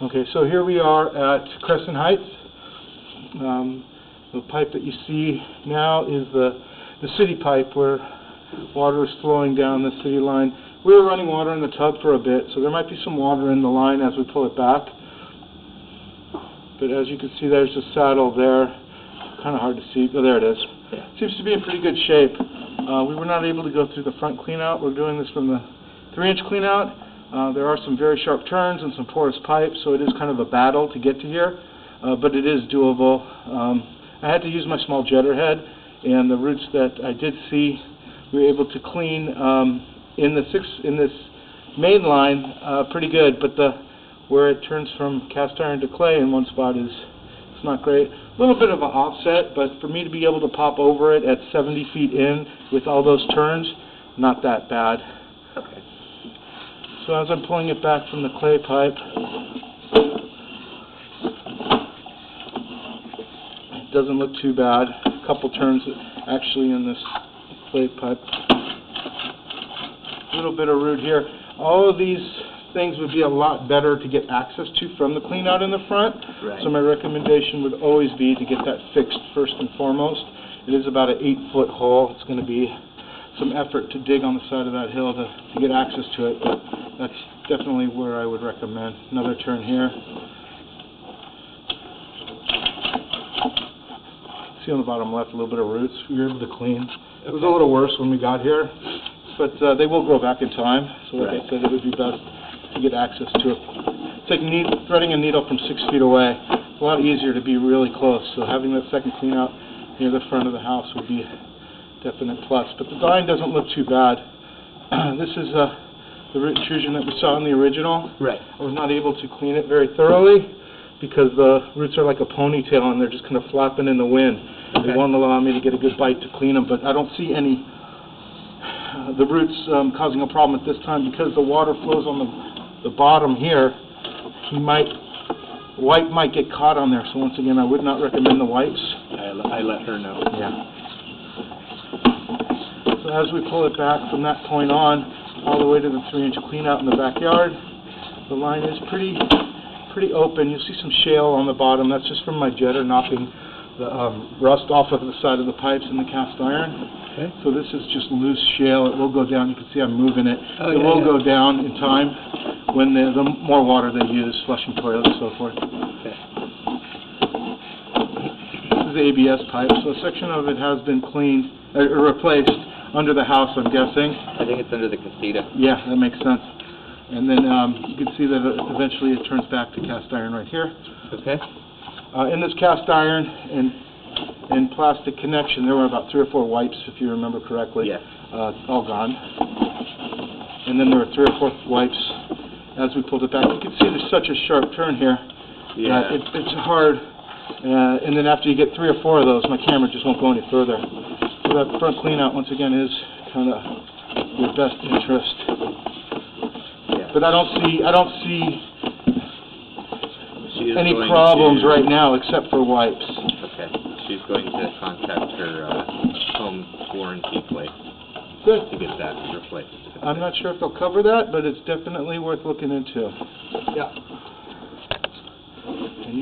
Okay, so here we are at Crescent Heights. The pipe that you see now is the city pipe where water is flowing down the city line. We were running water in the tub for a bit, so there might be some water in the line as we pull it back. But as you can see, there's a saddle there. Kind of hard to see. Oh, there it is. Yeah. Seems to be in pretty good shape. We were not able to go through the front cleanout. We're doing this from the 3-inch cleanout. There are some very sharp turns and some porous pipes, so it is kind of a battle to get to here, but it is doable. I had to use my small jetter head, and the roots that I did see, we were able to clean in this main line pretty good, but where it turns from cast iron to clay in one spot it's not great. A little bit of an offset, but for me to be able to pop over it at 70 feet in with all those turns, not that bad. Okay. So as I'm pulling it back from the clay pipe, it doesn't look too bad. A couple turns actually in this clay pipe. A little bit of root here. All of these things would be a lot better to get access to from the cleanout in the front. Right. So my recommendation would always be to get that fixed first and foremost. It is about an 8-foot hole. It's going to be some effort to dig on the side of that hill to get access to it, but that's definitely where I would recommend. Another turn here. See on the bottom left a little bit of roots we were able to clean. It was a little worse when we got here, but they will grow back in time. So like I said, it would be best to get access to it. It's like threading a needle from 6 feet away. It's a lot easier to be really close, so having that second clean out near the front of the house would be a definite plus. But the line doesn't look too bad. This is the root intrusion that we saw in the original. Right. I was not able to clean it very thoroughly because the roots are like a ponytail and they're just kind of flapping in the wind. Okay. They won't allow me to get a good bite to clean them, but I don't see any the roots causing a problem at this time because the water flows on the bottom here. Wipe might get caught on there, so once again I would not recommend the wipes. I let her know. Yeah. So as we pull it back from that point on, all the way to the 3-inch cleanout in the backyard, the line is pretty open. You'll see some shale on the bottom. That's just from my jetter knocking the rust off of the side of the pipes in the cast iron. Okay. So this is just loose shale. It will go down. You can see I'm moving it. Oh, it will go down in time when the more water they use, flushing toilets and so forth. Okay. This is the ABS pipe. So a section of it has been cleaned or replaced under the house, I'm guessing. I think it's under the casita. Yeah, that makes sense. And then you can see that eventually it turns back to cast iron right here. Okay. In this cast iron and plastic connection, there were about 3 or 4 wipes, if you remember correctly. Yes. All gone. And then there were 3 or 4 wipes as we pulled it back. You can see there's such a sharp turn here. Yeah. It's hard. And then after you get 3 or 4 of those, my camera just won't go any further. So that front cleanout, once again, is kind of your best interest. Yeah. But I don't see any problems right now except for wipes. Okay. She's going to contact her home warranty place Good. to get that replaced. I'm not sure if they'll cover that, but it's definitely worth looking into. Yeah.